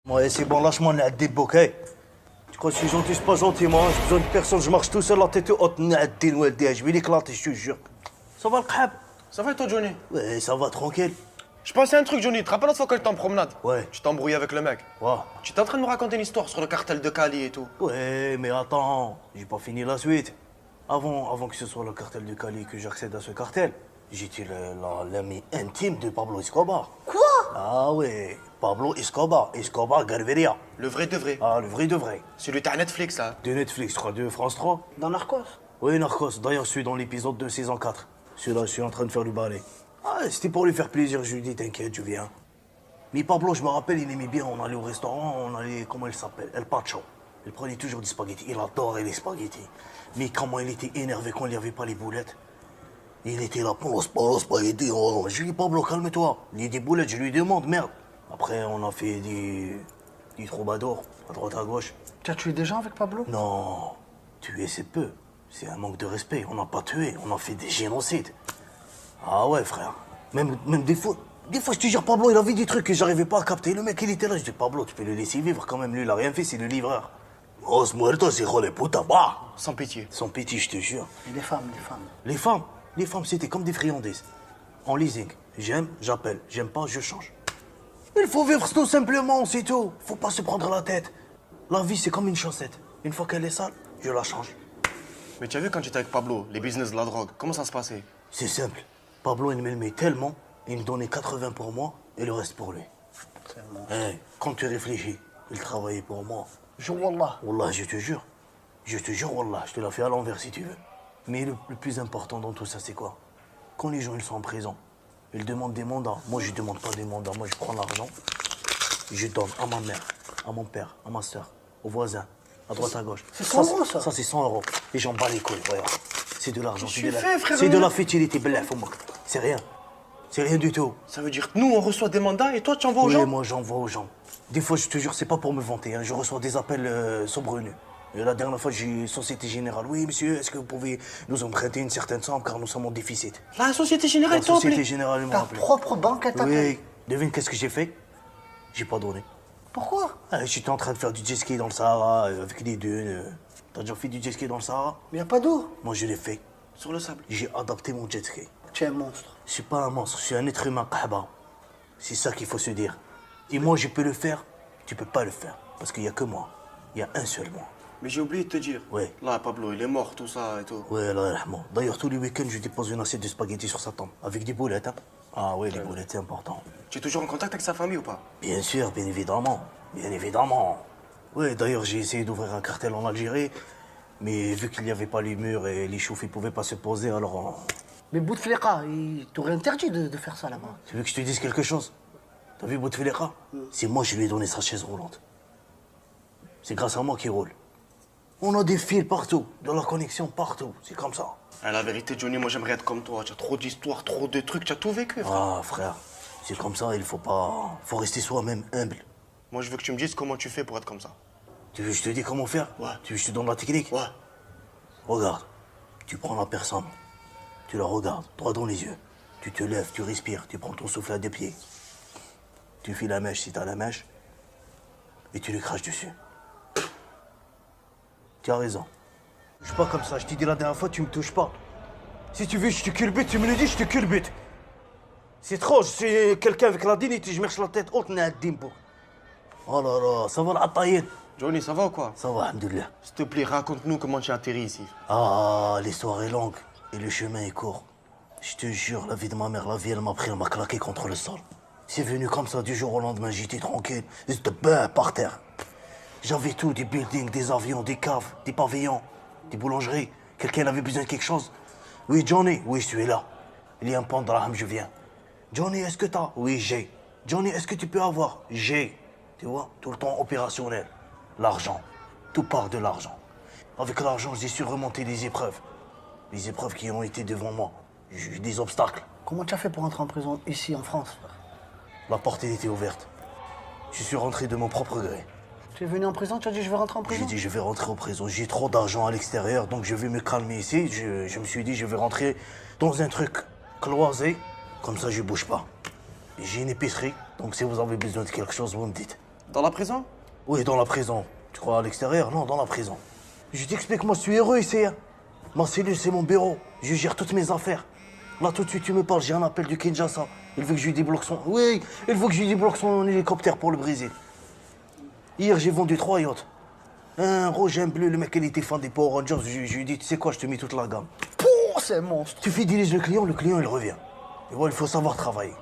Ouais, c'est bon, lâche-moi, Naadine Bokeh. Tu crois que je suis gentil, je suis pas gentil, moi. J'ai besoin de personne, je marche tout seul, la tête haute. Naadine, Waldia, je vais l'éclater, je te jure. Ça va le khab? Ça va et toi, Johnny? Ouais, ça va, tranquille. Je pensais à un truc, Johnny. Tu te rappelles l'autre fois quand j'étais en promenade? Ouais. Tu t'es embrouillé avec le mec. Ouais. Tu étais en train de me raconter une histoire sur le cartel de Cali et tout. Ouais, mais attends, j'ai pas fini la suite. Avant que ce soit le cartel de Cali que j'accède à ce cartel, j'étais l'ami intime de Pablo Escobar. Quoi? Ah ouais, Pablo Escobar, Escobar Garveria. Le vrai de vrai. Ah, le vrai de vrai. Celui à Netflix, là. De Netflix, je crois, de France 3. Dans Narcos? Oui, Narcos. D'ailleurs, je suis dans l'épisode de saison 4. Celui-là, je suis en train de faire du balai. Ah, c'était pour lui faire plaisir. Je lui dis, t'inquiète, je viens. Mais Pablo, je me rappelle, il aimait bien. On allait au restaurant, on allait, comment il s'appelle? El Pacho. Il prenait toujours des spaghettis. Il adorait les spaghettis. Mais comment il était énervé quand il n'y avait pas les boulettes. Il était là, pour les spaghettis. Oh, je lui dis, Pablo, calme-toi. Il y a des boulettes, je lui demande, merde. Après, on a fait des troubadours, à droite, à gauche. Tu as tué des gens avec Pablo? Non, tuer c'est peu. C'est un manque de respect. On n'a pas tué, on a fait des génocides. Ah ouais, frère. Même des fois, je te jure, Pablo, il avait des trucs que j'arrivais pas à capter. Le mec, il était là. Je dis, Pablo, tu peux le laisser vivre quand même. Lui, il a rien fait, c'est le livreur. Os muertos, hijo de puta, bah. Sans pitié. Sans pitié, je te jure. Et les femmes, les femmes. Les femmes, c'était comme des friandises. En leasing. J'aime, j'appelle. J'aime pas, je change. Il faut vivre tout simplement, c'est tout. Faut pas se prendre la tête. La vie, c'est comme une chaussette. Une fois qu'elle est sale, je la change. Mais tu as vu quand j'étais avec Pablo, les business de la drogue, comment ça se passait? C'est simple. Pablo, il m'aimait tellement, il me donnait 80 pour moi et le reste pour lui. Hey, quand tu réfléchis, il travaillait pour moi. Je Wallah. Wallah, je te jure. Je te jure, Wallah, je te la fais à l'envers si tu veux. Mais le plus important dans tout ça, c'est quoi? Quand les gens ils sont en prison, ils demandent des mandats. Moi, je demande pas des mandats. Moi, je prends l'argent, je donne à ma mère, à mon père, à ma soeur, aux voisins, à droite, à gauche. C'est 100 euros, ça? Ça, c'est 100 euros. Et j'en bats les couilles, regarde. C'est de l'argent. Qu'est-ce que tu fais, frère? C'est de la futilité, belaf, c'est rien. C'est rien du tout. Ça veut dire que nous, on reçoit des mandats et toi, tu envoies aux Oui, gens? moi, j'envoie aux gens. Des fois, je te jure, c'est pas pour me vanter. Hein. Je reçois des appels saugrenus. Et la dernière fois, j'ai Société Générale. Oui, monsieur, est-ce que vous pouvez nous emprunter une certaine somme car nous sommes en déficit? La Société Générale, La t'as appelé? Société Générale m'a Ta appelé. propre banque, elle t'appelle. Oui, devine qu'est-ce que j'ai fait? J'ai pas donné. Pourquoi? Ah, j'étais en train de faire du jet ski dans le Sahara avec des dunes. T'as déjà fait du jet ski dans le Sahara? Mais y a pas d'eau. Moi, je l'ai fait. Sur le sable. J'ai adapté mon jet ski. Tu es un monstre. Je suis pas un monstre, je suis un être humain, kahba. C'est ça qu'il faut se dire. Et moi, je peux le faire, tu peux pas le faire. Parce qu'il y a que moi. Il y a un seul moi. Mais j'ai oublié de te dire. Ouais. Là, Pablo, il est mort, tout ça et tout. Ouais, Allah yarhamou. D'ailleurs, tous les week-ends, je dépose une assiette de spaghettis sur sa tombe. Avec des boulettes, hein. Ah ouais, les boulettes, c'est important. Tu es toujours en contact avec sa famille ou pas? Bien sûr, bien évidemment. Bien évidemment. Ouais, d'ailleurs, j'ai essayé d'ouvrir un cartel en Algérie. Mais vu qu'il n'y avait pas les murs et les choufs, ils pouvaient pas se poser, alors... Mais Bouteflika, il t'aurait interdit de faire ça là-bas. Tu veux que je te dise quelque chose? T'as vu Bouteflika? C'est moi qui lui ai donné sa chaise roulante. C'est grâce à moi qu'il roule. On a des fils partout, de la connexion partout. C'est comme ça. Ah, la vérité, Johnny, moi j'aimerais être comme toi. Tu as trop d'histoires, trop de trucs, tu as tout vécu, frère. Ah, frère, c'est comme ça, il faut pas... Faut rester soi-même humble. Moi, je veux que tu me dises comment tu fais pour être comme ça. Tu veux que je te dise comment faire? Ouais. Tu veux que je te donne la technique? Ouais. Regarde, tu prends la personne, tu la regardes droit dans les yeux. Tu te lèves, tu respires, tu prends ton souffle à deux pieds. Tu files la mèche si t'as la mèche. Et tu lui craches dessus. Tu as raison. Je suis pas comme ça, je t'ai dit la dernière fois, tu me touches pas. Si tu veux, je te culbute, tu me le dis, je te culbute. C'est trop, je suis quelqu'un avec la dignité, je marche la tête haute, n'a dimbo. Oh là là, ça va l'ataïen. Johnny, ça va ou quoi? Ça va, alhamdoulilah. S'il te plaît, raconte-nous comment tu as atterri ici. Ah, l'histoire est longue et le chemin est court. Je te jure, la vie de ma mère, la vie, elle m'a pris, elle m'a claqué contre le sol. C'est venu comme ça, du jour au lendemain, j'étais tranquille. J'étais par terre. J'avais tout, des buildings, des avions, des caves, des pavillons, des boulangeries. Quelqu'un avait besoin de quelque chose. Oui, Johnny, oui, je suis là. Il y a un pan de raham, je viens. Johnny, est-ce que t'as? Oui, j'ai. Johnny, est-ce que tu peux avoir? J'ai. Tu vois, tout le temps opérationnel. L'argent. Tout part de l'argent. Avec l'argent, j'ai su remonter les épreuves. Les épreuves qui ont été devant moi. J'ai eu des obstacles. Comment tu as fait pour entrer en prison ici en France, frère? La porte, elle était ouverte. Je suis rentré de mon propre gré. Tu es venu en prison, tu as dit je vais rentrer en prison? J'ai dit, je vais rentrer en prison. J'ai trop d'argent à l'extérieur, donc je vais me calmer ici. Je me suis dit, je vais rentrer dans un truc cloisé. Comme ça, je bouge pas. J'ai une épicerie, donc si vous avez besoin de quelque chose, vous me dites. Dans la prison? Oui, dans la prison. Tu crois à l'extérieur? Non, dans la prison. Je t'explique, moi, je suis heureux ici. Hein. Ma cellule, c'est mon bureau. Je gère toutes mes affaires. Là, tout de suite, tu me parles, j'ai un appel du Kinshasa. Il veut que je lui débloque son... Oui, il veut que je lui débloque son hélicoptère pour le Brésil. Hier, j'ai vendu 3 yachts. Un rouge, un bleu, le mec, il était fan des Power Rangers. Je lui ai dit, tu sais quoi, je te mets toute la gamme. Pouh, c'est un monstre. Tu fidélises le client, il revient. Et voilà, il faut savoir travailler.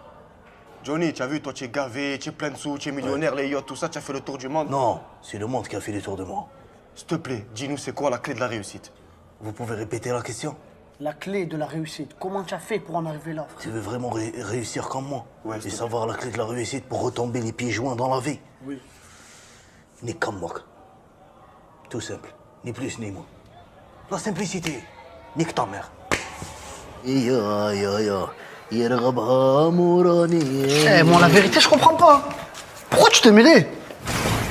Johnny, tu as vu, toi, tu es gavé, tu es plein de sous, tu es millionnaire, les yachts, tout ça, tu as fait le tour du monde. Non, c'est le monde qui a fait les tours de moi. S'il te plaît, dis-nous, c'est quoi la clé de la réussite? Vous pouvez répéter la question? La clé de la réussite. Comment tu as fait pour en arriver là, frère? Tu veux vraiment réussir comme moi? Ouais, Et s'il te savoir la clé de la réussite pour retomber les pieds joints dans la vie? Oui. Ni comme moi. Tout simple. Ni plus ni moins. La simplicité. Nique ta mère. Eh, moi, la vérité, je comprends pas. Pourquoi tu t'es mêlé?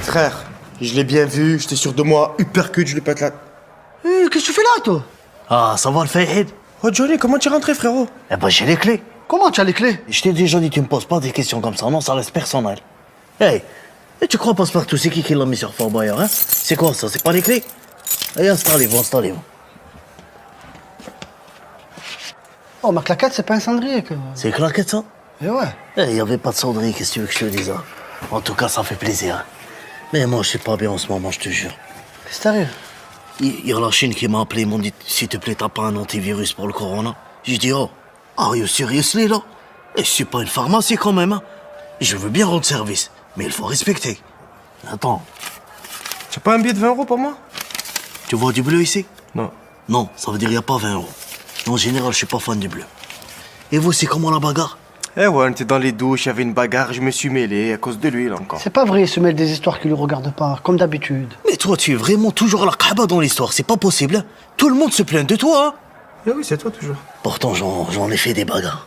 Frère, je l'ai bien vu, j'étais sûr de moi, uppercut, je lui pète la... Qu'est-ce que tu fais là, toi? Ah, ça va le Fahid? Oh Johnny, comment tu es rentré, frérot? Eh ben, j'ai les clés. Comment tu as les clés? Je t'ai déjà dit, tu me poses pas des questions comme ça, non, ça reste personnel. Hey, et tu crois passe-partout, c'est qui l'a mis sur Fort Boyard, hein? C'est quoi ça, c'est pas les clés? Allez, installez-vous, installez-vous. Oh, ma claquette, c'est pas un cendrier, que... C'est claquette, ça? Eh ouais. Eh, y avait pas de cendrier, qu'est-ce que tu veux que je te dise, hein? En tout cas, ça fait plaisir, hein. Mais moi, je suis pas bien en ce moment, je te jure. Qu'est-ce qui t'arrive? Il y a la Chine qui m'a appelé, ils m'ont dit, s'il te plaît, t'as pas un antivirus pour le corona? J'ai dit, oh, are you seriously, là? Et je suis pas une pharmacie, quand même, hein. Je veux bien rendre service, mais il faut respecter. Attends, Tu as pas un billet de 20 € pour moi? tu vois du bleu ici? Non. Non, ça veut dire il n'y a pas 20 €. En général, je suis pas fan du bleu. Et vous, c'est comment la bagarre? Eh ouais, on était dans les douches, il y avait une bagarre, je me suis mêlé à cause de lui, là, encore. C'est pas vrai, il se mêle des histoires qui lui regardent pas, comme d'habitude. Mais toi, tu es vraiment toujours à la khaba dans l'histoire, c'est pas possible, hein. Tout le monde se plaint de toi, hein. Eh oui, c'est toi, toujours. Pourtant, j'en ai fait des bagarres.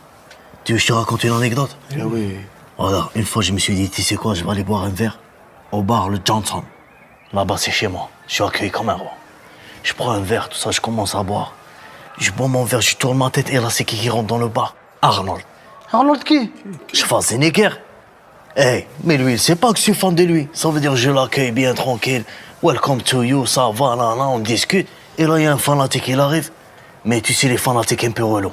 Tu veux que je te raconte une anecdote? Eh oui. Voilà, une fois, je me suis dit, tu sais quoi, je vais aller boire un verre au bar, le Johnson. Là-bas, c'est chez moi. Je suis accueilli comme un roi. Je prends un verre, tout ça, je commence à boire. Je bois mon verre, je tourne ma tête, et là, c'est qui rentre dans le bar? Arnold. Arnold qui? Schwarzenegger. Eh, mais lui, il sait pas que je suis fan de lui. Ça veut dire, je l'accueille bien tranquille. Welcome to you, ça va, là, on discute. Et là, il y a un fanatique, il arrive. Mais tu sais, les fanatiques un peu relous.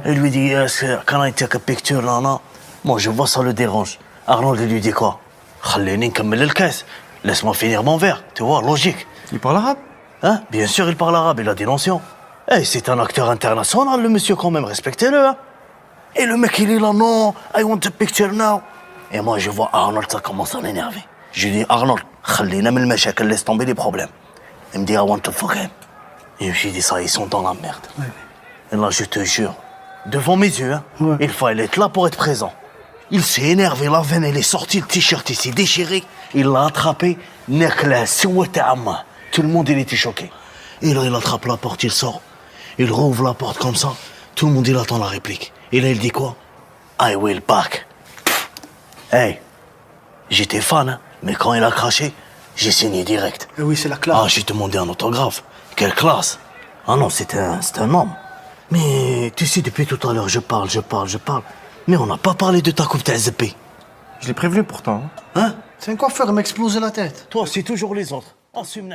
Il lui dit, yes, can I take a picture, là, là? Moi, je vois, ça le dérange. Arnold, il lui dit quoi? Khalini nkammel el-kaas. Laisse-moi finir mon verre. Tu vois, logique. Il parle arabe? Hein? Bien sûr, il parle arabe, il a des notions. Eh, c'est un acteur international, le monsieur, quand même, respectez-le, hein. Et le mec, il est là, non, I want a picture now. Et moi, je vois Arnold, ça commence à m'énerver. Je lui dis, Arnold, khalina min al-mashakil, laisse tomber les problèmes. Il me dit, I want to fuck him. Et je lui dis, ça, ils sont dans la merde. Oui. Et là, je te jure, devant mes yeux, hein, Ouais. il fallait être là pour être présent. Il s'est énervé, la veine, elle est sortie, le t-shirt, il s'est déchiré. Il l'a attrapé, nekla, souhait amma. Tout le monde, il était choqué. Et là, il attrape la porte, il sort. Il rouvre la porte comme ça. Tout le monde, il attend la réplique. Et là, il dit quoi? I will back. Hey, j'étais fan, hein, mais quand il a craché, j'ai signé direct. Eh oui, c'est la classe. Ah, j'ai demandé un autographe. Quelle classe! Ah non, c'est un homme. Mais tu sais, depuis tout à l'heure, je parle. Mais on n'a pas parlé de ta coupe TSP. Je l'ai prévenu pourtant. Hein? C'est un coiffeur, il m'a explosé la tête. Toi, c'est toujours les autres. Assume